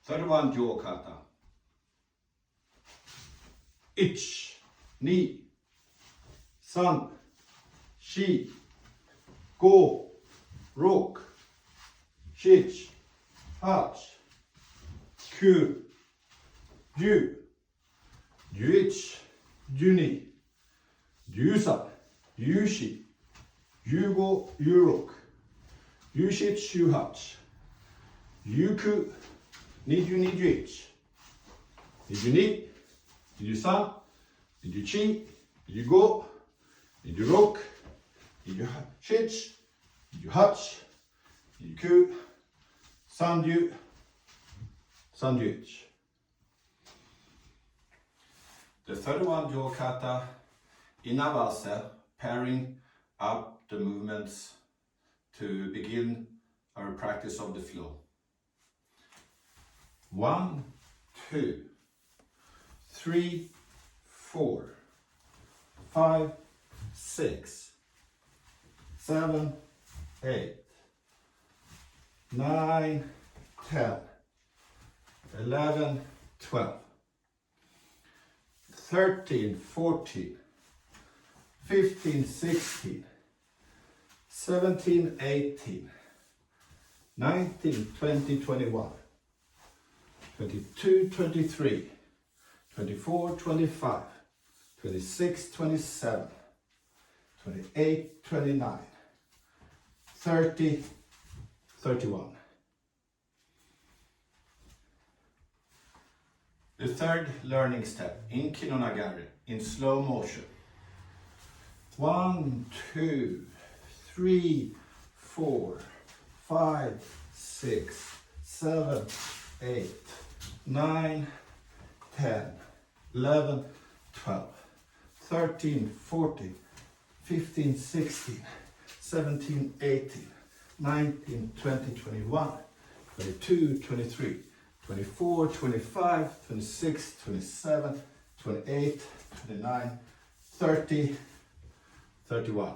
Third one, Jo Kata. Ich, ni, san, shi, go, rok, shich, hach, ku, ju, juich, juni, jusa, jushi, jugo, jurok, jushich, juhach, juku, niju, nijuich, nijuni, nijusan, nijuchi, nijugo, nijurok, nijushich, nijuhach, nijuku, sanju, sanjuich. The third one, Jo Kata, in Awase, pairing up the movements to begin our practice of the flow. 1, 2, 3, 4, 5, 6, 7, 8, 9, 10, 11, 12, 13, 14, 15, 16, 17, 18, 19, 20, 21, 22, 23, 24, 25, 26, 27, 28, 29, 30, 31. The third learning step in Kinonagari in slow motion. 1, 2, 3, 4, 5, 6, 7, 8, 9, 10, 11, 12, 13, 14, 15, 16, 17, 18, 19, 20, 21, 22, 23, 24, 25, 26, 27, 28, 29, 30, 31.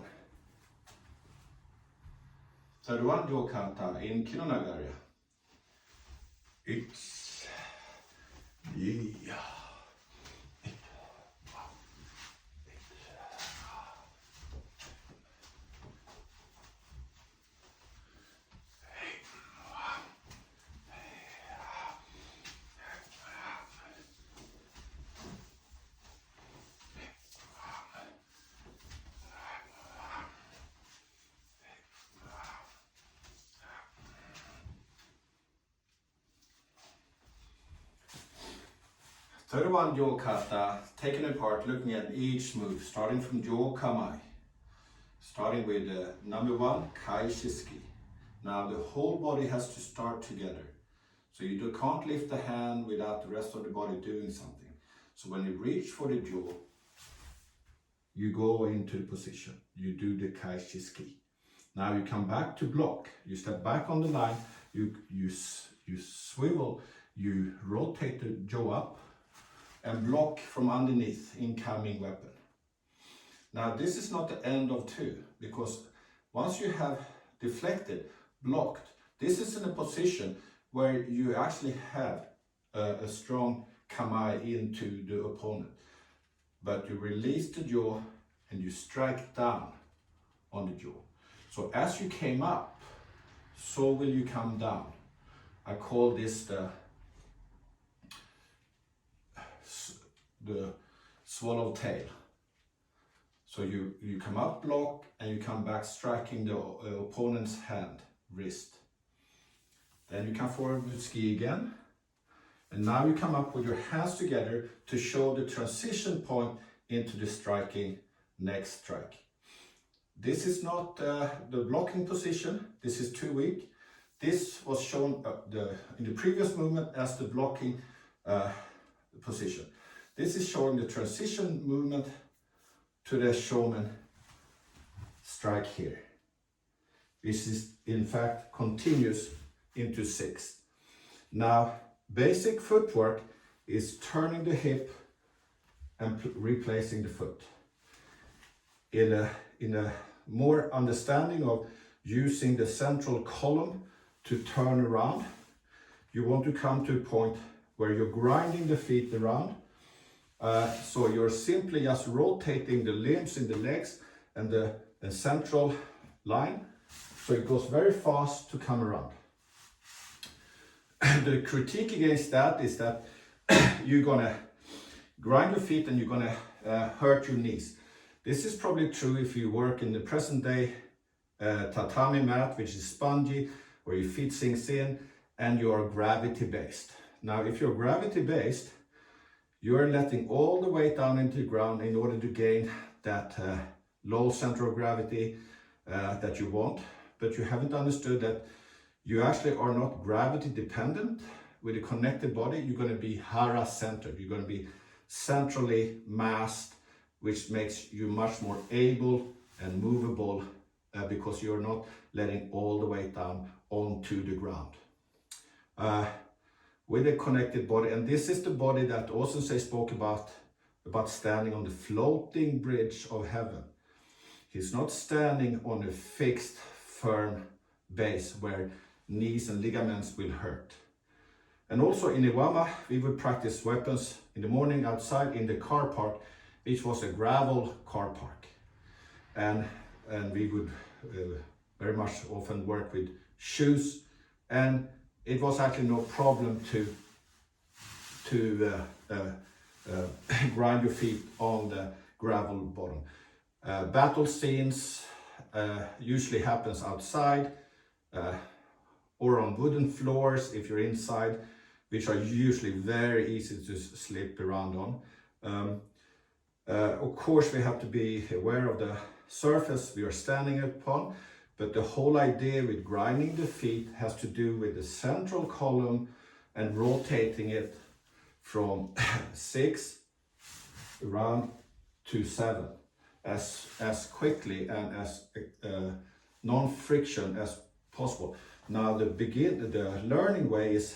31, Jo Kata in Kinonagari. It's yeah. Third one, Jo Kata, taken apart, looking at each move, starting from Jo Kamai. Starting with number 1, Kai Shiski. Now the whole body has to start together. So you can't lift the hand without the rest of the body doing something. So when you reach for the jaw, you go into the position. You do the Kai Shiski. Now you come back to block. You step back on the line. You swivel. You rotate the jaw up and block from underneath incoming weapon. Now this is not the end of 2, because once you have deflected, blocked, this is in a position where you actually have a strong kamai into the opponent. But you release the jaw and you strike down on the jaw. So as you came up, so will you come down. I call this the swallow tail. So you come up, block, and you come back striking the opponent's hand, wrist. Then you come forward with ski again. And now you come up with your hands together to show the transition point into the striking next strike. This is not the blocking position. This is too weak. This was shown in the previous movement as the blocking position. This is showing the transition movement to the shonen strike here. This is in fact continues into 6. Now basic footwork is turning the hip and replacing the foot. In a more understanding of using the central column to turn around, you want to come to a point where you're grinding the feet around. So you're simply just rotating the limbs in the legs and the central line. So it goes very fast to come around. The critique against that is that you're gonna grind your feet and you're gonna hurt your knees. This is probably true if you work in the present day tatami mat, which is spongy, where your feet sinks in and you are gravity based. Now, if you're gravity based, you're letting all the weight down into the ground in order to gain that low center of gravity that you want, but you haven't understood that you actually are not gravity dependent. With a connected body, you're going to be hara centered. You're going to be centrally massed, which makes you much more able and movable because you're not letting all the weight down onto the ground. With a connected body, and this is the body that Awase spoke about standing on the floating bridge of heaven. He's not standing on a fixed, firm base where knees and ligaments will hurt. And also in Iwama, we would practice weapons in the morning outside in the car park, which was a gravel car park. And we would very much often work with shoes, and it was actually no problem to grind your feet on the gravel bottom. Battle scenes usually happens outside or on wooden floors if you're inside, which are usually very easy to slip around on. Of course, we have to be aware of the surface we are standing upon, but the whole idea with grinding the feet has to do with the central column and rotating it from 6 around to 7 as quickly and as non-friction as possible. Now the learning way is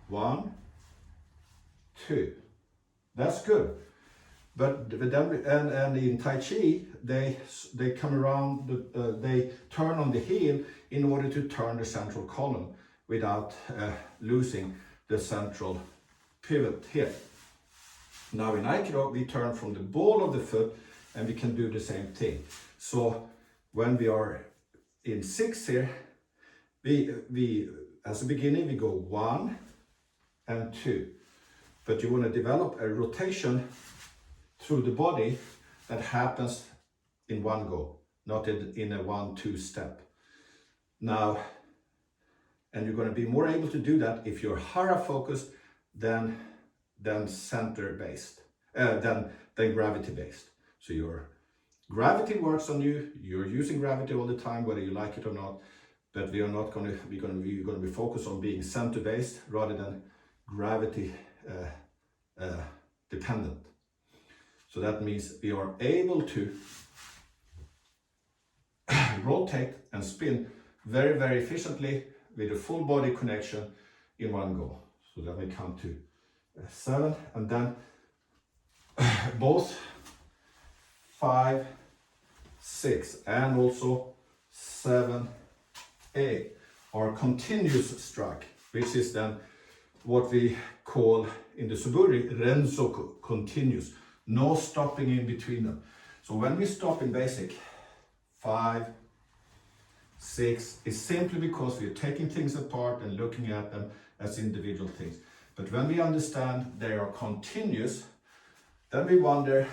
1, 2. That's good. But then, and in Tai Chi, they come around, they turn on the heel in order to turn the central column without losing the central pivot here. Now in Aikido, we turn from the ball of the foot and we can do the same thing. So when we are in 6 here, we as a beginning, we go 1 and 2. But you want to develop a rotation through the body that happens in one go, not in a 1-2 step. Now, and you're going to be more able to do that if you're hara focused than center based, than gravity based. So your gravity works on you. You're using gravity all the time, whether you like it or not. But we are not going to. We're going to be focused on being center based rather than gravity dependent. So that means we are able to rotate and spin very, very efficiently with a full body connection in one go. So then we come to 7, and then both 5, 6, and also 7, 8 are continuous strike, which is then what we call in the Suburi rensoku, continuous. No stopping in between them. So when we stop in basic 5, 6, is simply because we are taking things apart and looking at them as individual things. But when we understand they are continuous, then we wonder,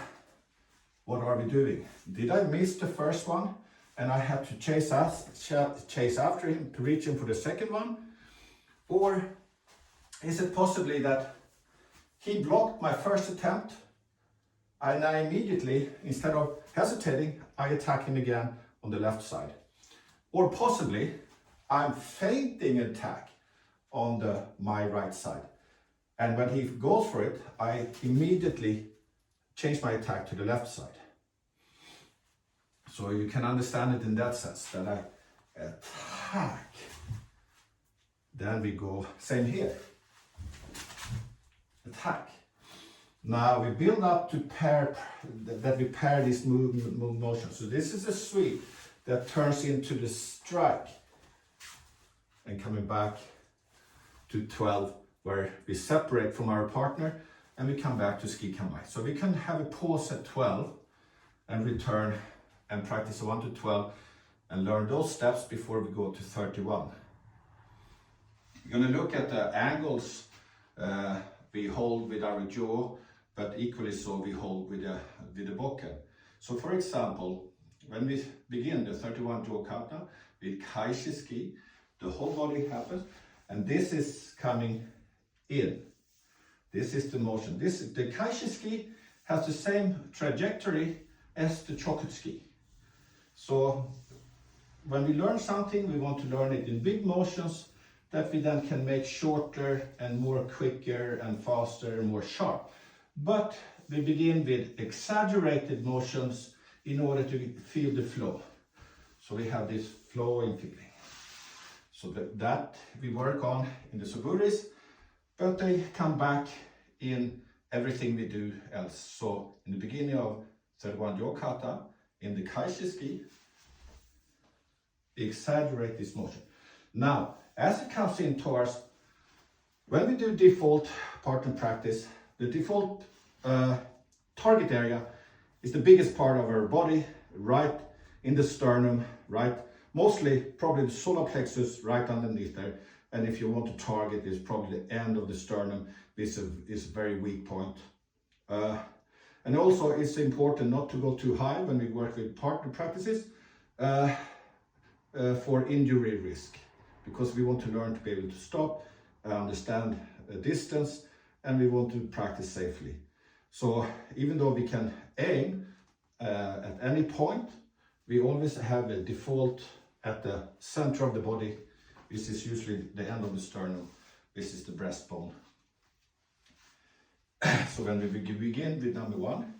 what are we doing? Did I miss the first one and I had to chase after him to reach him for the second one? Or is it possibly that he blocked my first attempt and I immediately, instead of hesitating, I attack him again on the left side? Or possibly I'm feinting attack on my right side. And when he goes for it, I immediately change my attack to the left side. So you can understand it in that sense, that I attack. Then we go, same here. Attack. Now we build up to pair these motions. So this is a sweep that turns into the strike. And coming back to 12, where we separate from our partner and we come back to ski kamae. So we can have a pause at 12 and return and practice 1 to 12 and learn those steps before we go to 31. We're going to look at the angles we hold with our jaw, but equally so we hold with the bokken. So for example, when we begin the 31 Jo Kata with Kaishi ski, the whole body happens, and this is coming in. This is the motion. The Kaishi ski has the same trajectory as the chocolate ski. So when we learn something, we want to learn it in big motions that we then can make shorter and more quicker and faster and more sharp. But we begin with exaggerated motions in order to feel the flow. So we have this flowing feeling. So that we work on in the suburis, but they come back in everything we do else. So in the beginning of 31 Jo Kata, in the Kaishi ski, we exaggerate this motion. Now, as it comes in towards, when we do default partner practice, the default target area is the biggest part of our body, right in the sternum, right? Mostly probably the solar plexus right underneath there. And if you want to target, is probably the end of the sternum. This is a very weak point. And also it's important not to go too high when we work with partner practices for injury risk, because we want to learn to be able to stop, understand the distance, and we want to practice safely. So even though we can aim at any point, we always have a default at the center of the body. This is usually the end of the sternum. This is the breastbone. So when we begin with number 1,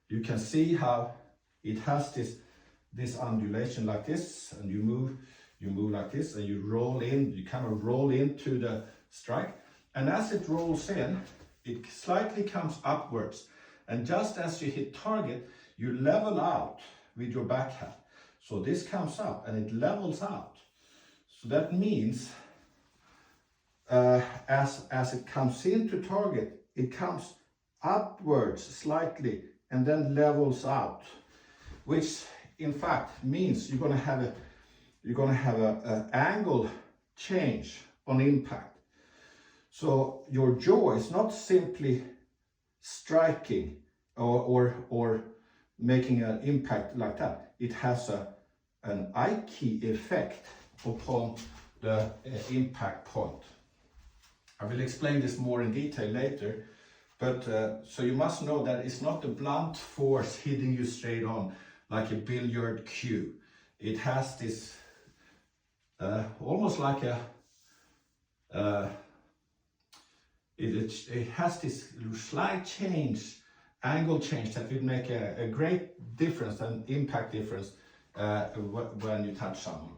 you can see how it has this undulation like this, and you move like this, and you roll in, you kind of roll into the strike. And as it rolls in, it slightly comes upwards. And just as you hit target, you level out with your backhand. So this comes up and it levels out. So that means as it comes into target, it comes upwards slightly and then levels out, which in fact means you're gonna have a angle change on impact. So your jaw is not simply striking or making an impact like that. It has an Aiki effect upon the impact point. I will explain this more in detail later, but so you must know that it's not a blunt force hitting you straight on like a billiard cue. It has this almost like it has this slight change, angle change that will make a great difference, an impact difference when you touch someone.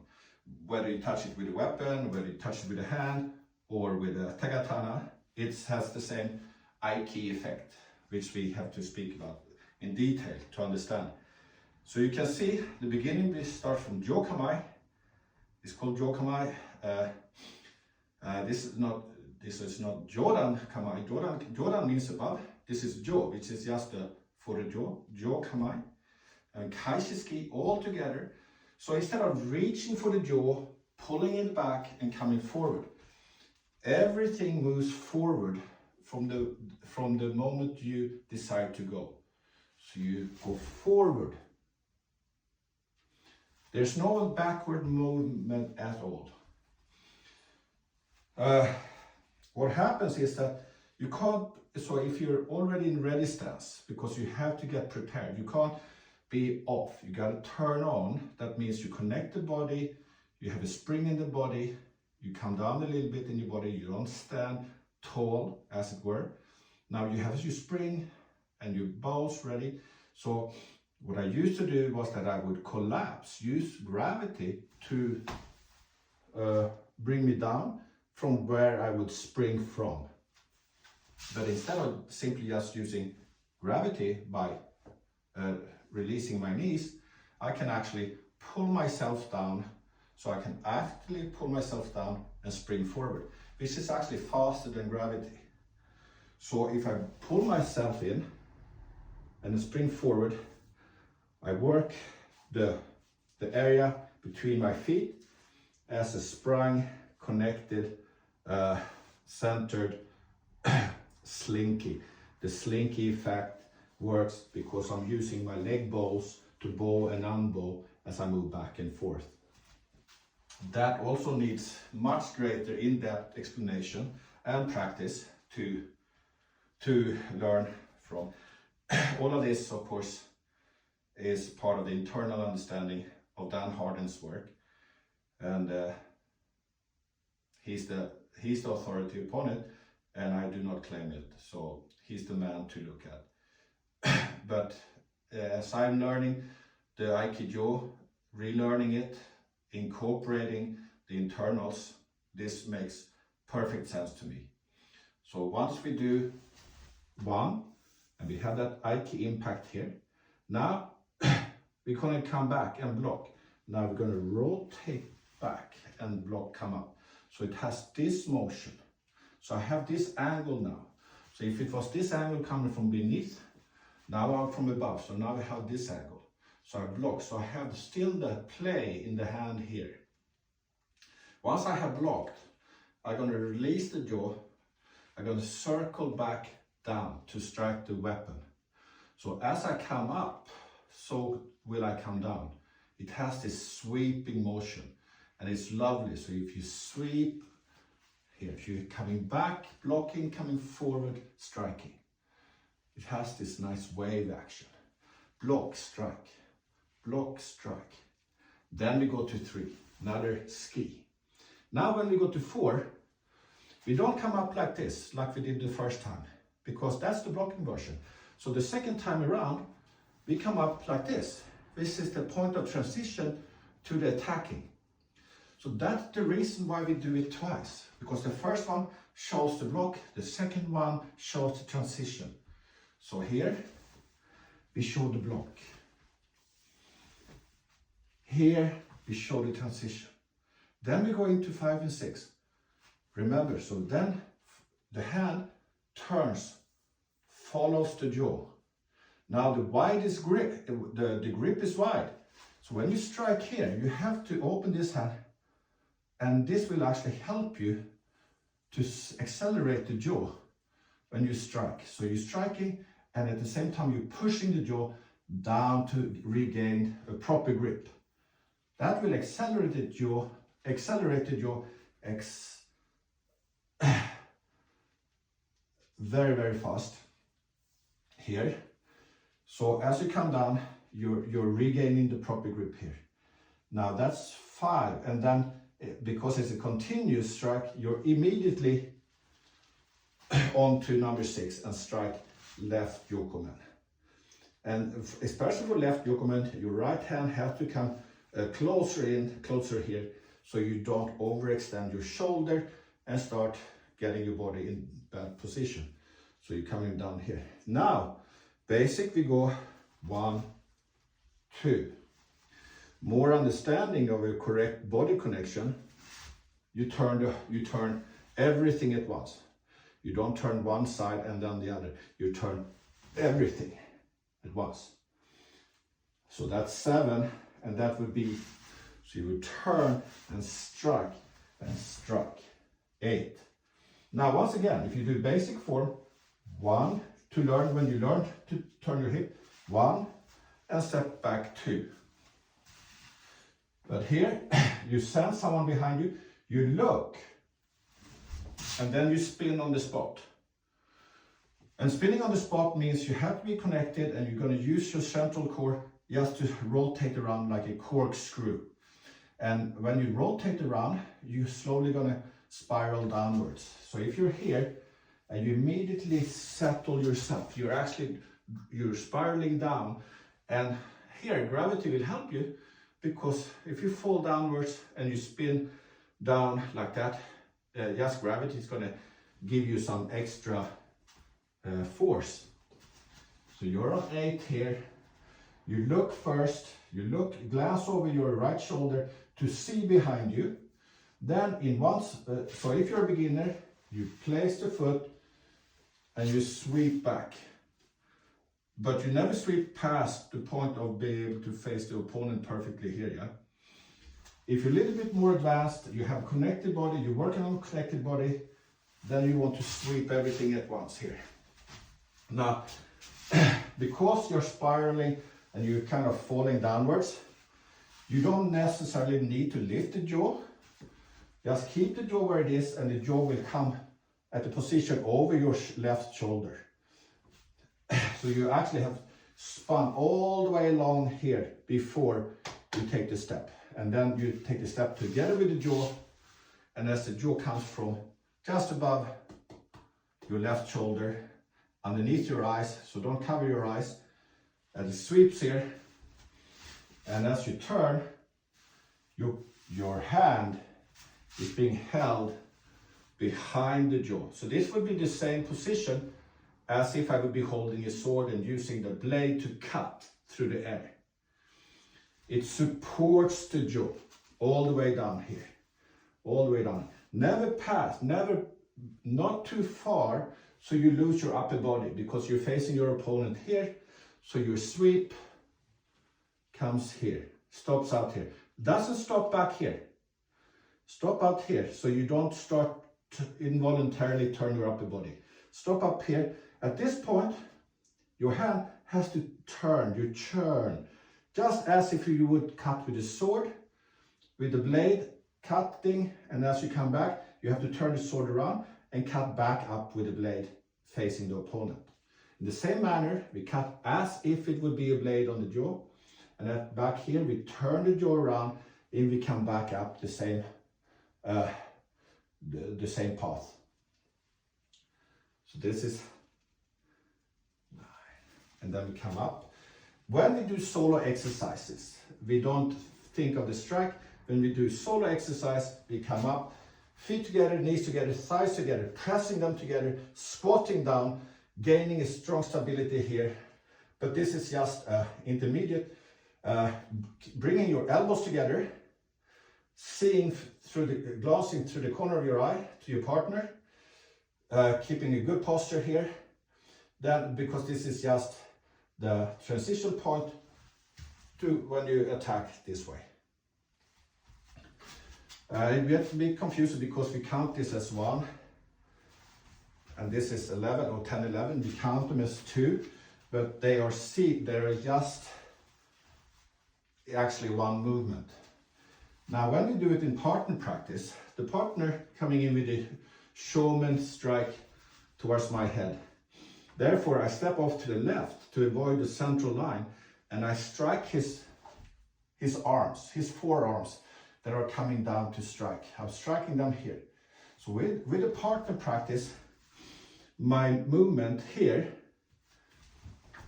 Whether you touch it with a weapon, whether you touch it with a hand or with a tagatana, it has the same Aiki effect, which we have to speak about in detail to understand. So you can see the beginning, we start from Jo Kamae. It's called Jo Kamae. This is not Jodan Kamae. Jodan means above. This is Jo, which is just for the Jo. Jo Kamae. And Kaishi ski all together. So instead of reaching for the jaw, pulling it back and coming forward, everything moves forward from the moment you decide to go. So you go forward. There's no backward movement at all. What happens is that you can't, so if you're already in ready stance, because you have to get prepared, you can't be off, you got to turn on. That means you connect the body, you have a spring in the body, you come down a little bit in your body, you don't stand tall, as it were. Now you have your spring and your bows ready. So what I used to do was that I would collapse, use gravity to bring me down from where I would spring from. But instead of simply just using gravity by releasing my knees, I can actually pull myself down. So I can actually pull myself down and spring forward. which is actually faster than gravity. So if I pull myself in and spring forward, I work the area between my feet as a sprung, connected, centered slinky. The slinky effect works because I'm using my leg bows to bow and unbow as I move back and forth. That also needs much greater in-depth explanation and practice to learn from. All of this, of course, is part of the internal understanding of Dan Harden's work, and he's the authority upon it, and I do not claim it. So he's the man to look at. But as I'm learning the Aiki Jo, relearning it, incorporating the internals, this makes perfect sense to me. So once we do one, and we have that Aiki impact here, now we're going to come back and block. Now we're going to rotate back and block come up. So it has this motion. So I have this angle now. So if it was this angle coming from beneath, now I'm from above. So now I have this angle. So I block. So I have still the play in the hand here. Once I have blocked, I'm going to release the jaw. I'm going to circle back down to strike the weapon. So as I come up, so will I come down. It has this sweeping motion, and it's lovely. So if you sweep here, if you're coming back, blocking, coming forward, striking, it has this nice wave action. Block, strike, block, strike. Then we go to 3, another ski. Now when we go to 4, we don't come up like this, like we did the first time, because that's the blocking version. So the second time around, we come up like this. This is the point of transition to the attacking. So that's the reason why we do it twice, because the first one shows the block, the second one shows the transition. So here we show the block. Here we show the transition. Then we go into 5 and 6. Remember, so then the hand turns, follows the jaw. Now the widest grip, the grip is wide. So when you strike here, you have to open this hand, and this will actually help you to accelerate the jaw when you strike. So you're striking, and at the same time you're pushing the jaw down to regain a proper grip. That will accelerate the jaw very, very fast here. So as you come down, you're regaining the proper grip here. Now that's 5, and then because it's a continuous strike, you're immediately on to number 6 and strike left yokomen. And especially for left yokomen, your right hand has to come closer here, so you don't overextend your shoulder and start getting your body in bad position. So you're coming down here. Now, basic, we go 1, 2. More understanding of a correct body connection, you turn everything at once. You don't turn one side and then the other. You turn everything at once. So that's 7, and that would be, so you would turn and strike and strike. 8. Now once again, if you do basic form, 1 to learn, when you learn to turn your hip, 1 and step back 2. But here you send someone behind you, you look, and then you spin on the spot. And spinning on the spot means you have to be connected, and you're going to use your central core just to rotate around like a corkscrew. And when you rotate around, you're slowly going to spiral downwards. So if you're here and you immediately settle yourself, you're spiraling down, and here gravity will help you, because if you fall downwards and you spin down like that, just gravity is going to give you some extra force. So you're on 8 here. You look first, glance over your right shoulder to see behind you. Then so if you're a beginner, you place the foot and you sweep back. But you never sweep past the point of being able to face the opponent perfectly here, yeah? If you're a little bit more advanced, you have connected body, you're working on connected body, then you want to sweep everything at once here. Now, because you're spiraling and you're kind of falling downwards, you don't necessarily need to lift the jaw. Just keep the jaw where it is and the jaw will come at the position over your left shoulder. So you actually have spun all the way along here before you take the step. And then you take the step together with the jaw, and as the jaw comes from just above your left shoulder, underneath your eyes, so don't cover your eyes, and it sweeps here. And as you turn, your hand is being held behind the jaw. So this would be the same position as if I would be holding a sword and using the blade to cut through the air. It supports the jaw all the way down here, all the way down. Never past, not too far, so you lose your upper body because you're facing your opponent here. So your sweep comes here, stops out here. Doesn't stop back here. Stop out here, so you don't start to involuntarily turn your upper body. Stop up here. At this point, your hand has to turn, you churn, just as if you would cut with a sword, with the blade cutting, and as you come back, you have to turn the sword around and cut back up with the blade facing the opponent. In the same manner, we cut as if it would be a blade on the jaw, and at back here, we turn the jaw around and we come back up the same path. So this is 9, and then we come up. When we do solo exercises, we don't think of the strike. When we do solo exercise, we come up, feet together, knees together, thighs together, pressing them together, squatting down, gaining a strong stability here. But this is just intermediate. Bringing your elbows together, seeing glancing through the corner of your eye to your partner, keeping a good posture here. Then, because this is just the transition point to when you attack this way. We have to be confused because we count this as 1, and this is 11 or 10, 11. We count them as 2, but they are just actually one movement. Now, when we do it in partner practice, the partner coming in with the showman strike towards my head. Therefore, I step off to the left to avoid the central line, and I strike his arms, his forearms that are coming down to strike. I'm striking them here. So with the partner practice, my movement here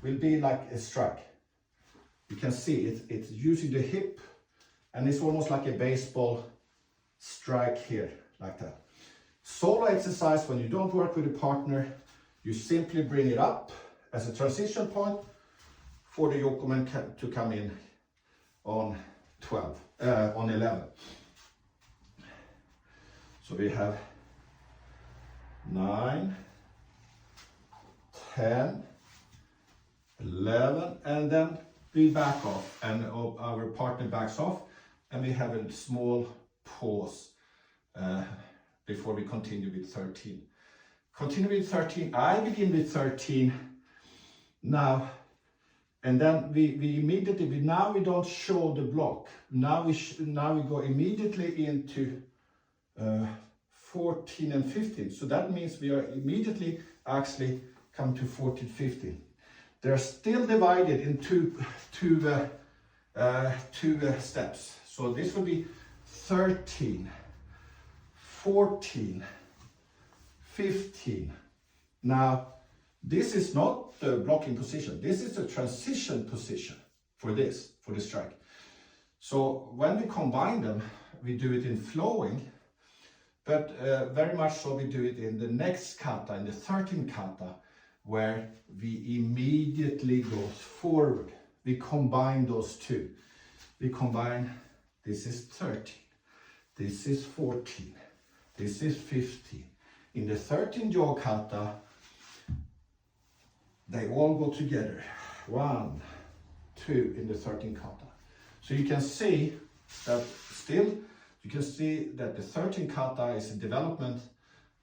will be like a strike. You can see it's using the hip, and it's almost like a baseball strike here, like that. Solo exercise, when you don't work with a partner, you simply bring it up as a transition point for the yokomen to come in on 11. So we have 9, 10, 11, and then we back off, and our partner backs off, and we have a small pause before we continue with 13. Continue with 13. I begin with 13 now, and then we immediately, now we don't show the block. Now we go immediately into 14 and 15. So that means we are immediately actually come to 14, 15. They're still divided into two steps. So this would be 13, 14, 15. Now, this is not the blocking position. This is the transition position for the strike. So when we combine them, we do it in flowing, but very much so we do it in the next kata, in the 13 kata, where we immediately go forward. We combine those two. We combine, this is 13. this is 14, this is 15. In the 13 Jo Kata, they all go together. 1, 2 in the 13 kata. So you can see that still, you can see that the 13 kata is a development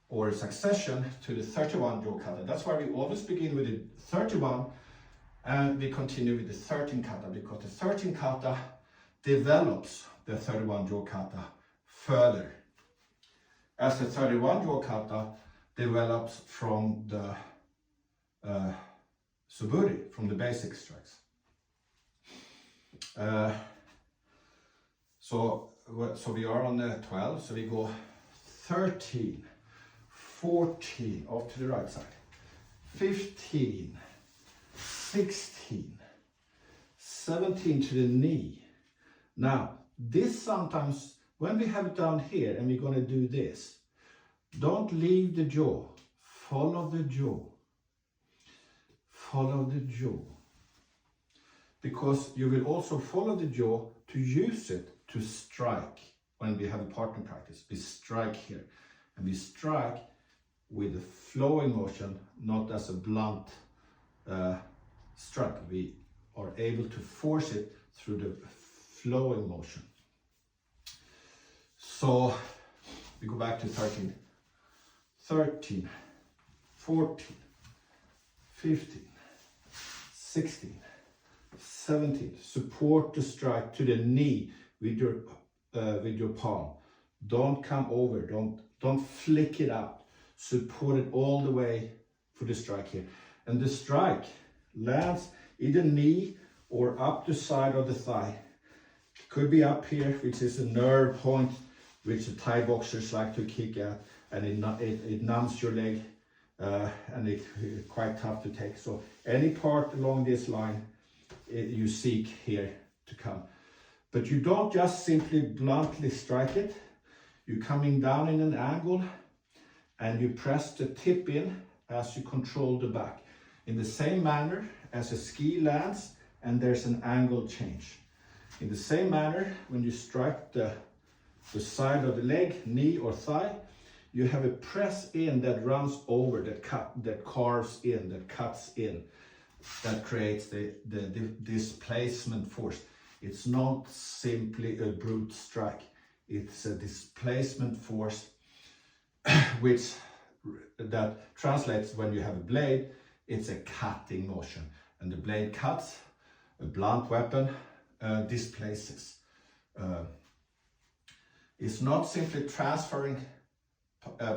or a succession to the 31 Jo Kata. That's why we always begin with the 31 and we continue with the 13 kata, because the 13 kata develops the 31 Jo Kata further. As the 31 Jo Kata develops from the Suburi, from the basic strikes. So we are on the 12, so we go 13, 14, off to the right side, 15, 16, 17 to the knee. Now, this sometimes, when we have it down here and we're going to do this, don't leave the jaw, follow the jaw. Follow the jaw, because you will also follow the jaw to use it to strike. When we have a partner practice, we strike here, and we strike with a flowing motion, not as a blunt strike. We are able to force it through the flowing motion. So we go back to 13, 13, 14, 15, 16, 17, support the strike to the knee with your palm. Don't come over, don't flick it out. Support it all the way for the strike here. And the strike lands either knee or up the side of the thigh. It could be up here, which is a nerve point, which the Thai boxers like to kick at, and it numbs your leg. And it's quite tough to take. So any part along this line you seek here to come. But you don't just simply bluntly strike it. You're coming down in an angle and you press the tip in as you control the back. In the same manner as a ski lands and there's an angle change. In the same manner, when you strike the side of the leg, knee or thigh, you have a press in that runs over, that carves in, that cuts in, that creates the displacement force. It's not simply a brute strike. It's a displacement force which that translates when you have a blade, it's a cutting motion. And the blade cuts, a blunt weapon displaces. It's not simply transferring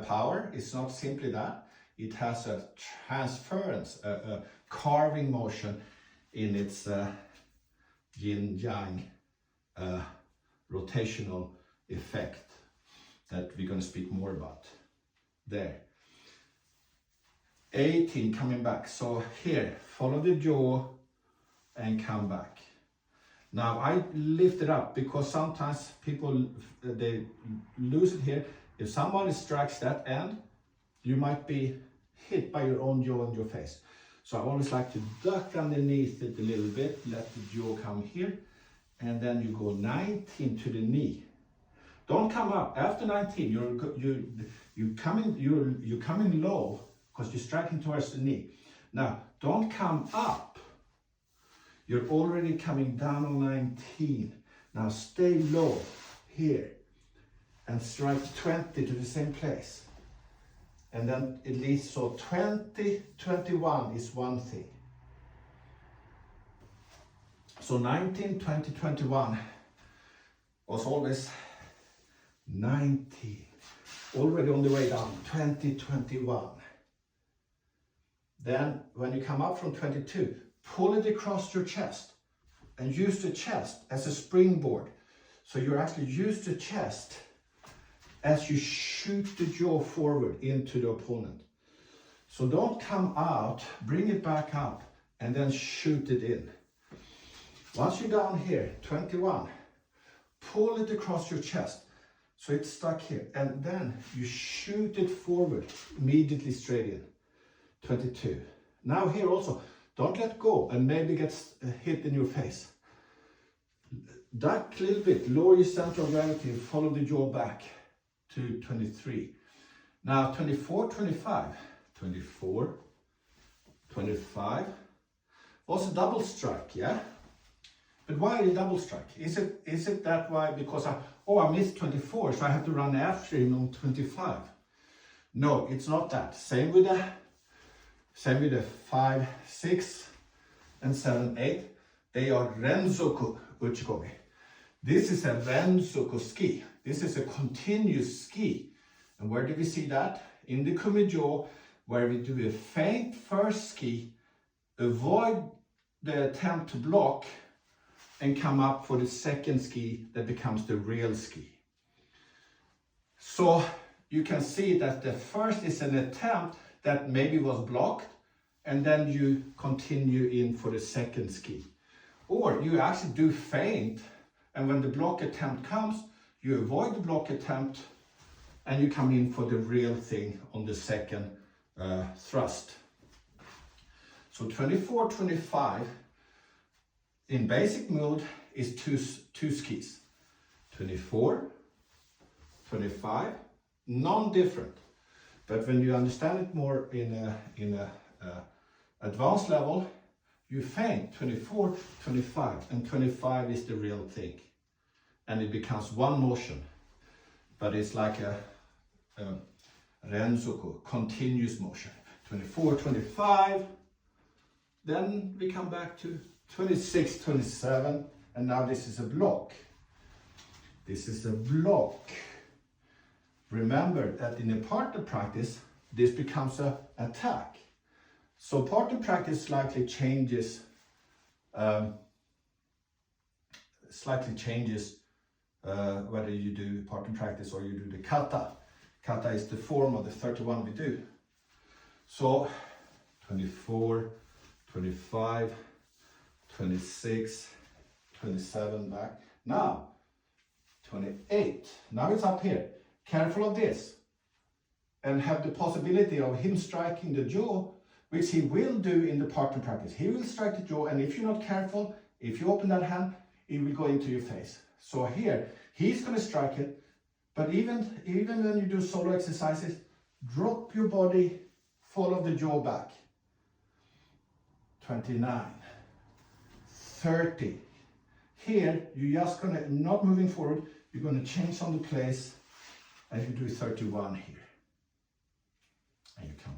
power, it's not simply that. It has a transference, a carving motion in its yin-yang rotational effect that we're going to speak more about there. 18, coming back. So here, follow the jaw and come back. Now I lift it up because sometimes people, they lose it here. If somebody strikes that end, you might be hit by your own jaw in your face. So I always like to duck underneath it a little bit, let the jaw come here, and then you go 19 to the knee. Don't come up after 19. You're coming low because you're striking towards the knee. Now don't come up. You're already coming down on 19. Now stay low here and strike 20 to the same place. And then it leads, so 20, 21 is one thing. So 19, 20, 21 was always 19. Already on the way down, 20, 21. Then when you come up from 22, pull it across your chest and use the chest as a springboard. So you actually use the chest as you shoot the jaw forward into the opponent. So don't come out, bring it back up and then shoot it in. Once you're down here, 21, pull it across your chest. So it's stuck here and then you shoot it forward, immediately straight in. 22. Now here also, don't let go and maybe gets hit in your face. duck a little bit, lower your center of gravity, follow the jaw back to 23. Now 24, 25, 24, 25. Also double strike, yeah? But why the double strike? Is it that why? Because I missed 24, so I have to run after him on 25. No, it's not that. Same with the 5, 6, and 7, 8. They are rensoku uchikomi. This is a rensoku ski. This is a continuous ski. And where do we see that? In the kumijo, where we do a feint first ski, avoid the attempt to block, and come up for the second ski that becomes the real ski. So you can see that the first is an attempt that maybe was blocked, and then you continue in for the second ski. Or you actually do feint, and when the block attempt comes, you avoid the block attempt, and you come in for the real thing on the second thrust. So 24, 25, in basic mode is two skis. 24, 25, non-different. But when you understand it more in a advanced level, you feint 24, 25, and 25 is the real thing. And it becomes one motion. But it's like a rensoku, continuous motion. 24, 25, then we come back to 26, 27, and now this is a block. This is a block. Remember that in a partner practice, this becomes an attack. So partner practice slightly changes whether you do partner practice or you do the kata. Kata is the form of the 31 we do. So 24, 25, 26, 27 back. Now 28. Now it's up here. Careful of this. And have the possibility of him striking the jaw, which he will do in the partner practice. He will strike the jaw, and if you're not careful, if you open that hand, it will go into your face. So here, he's going to strike it, but even when you do solo exercises, drop your body, follow the jaw back. 29, 30. Here, you're just going to, not moving forward, you're going to change on the place, and you do 31 here. And you come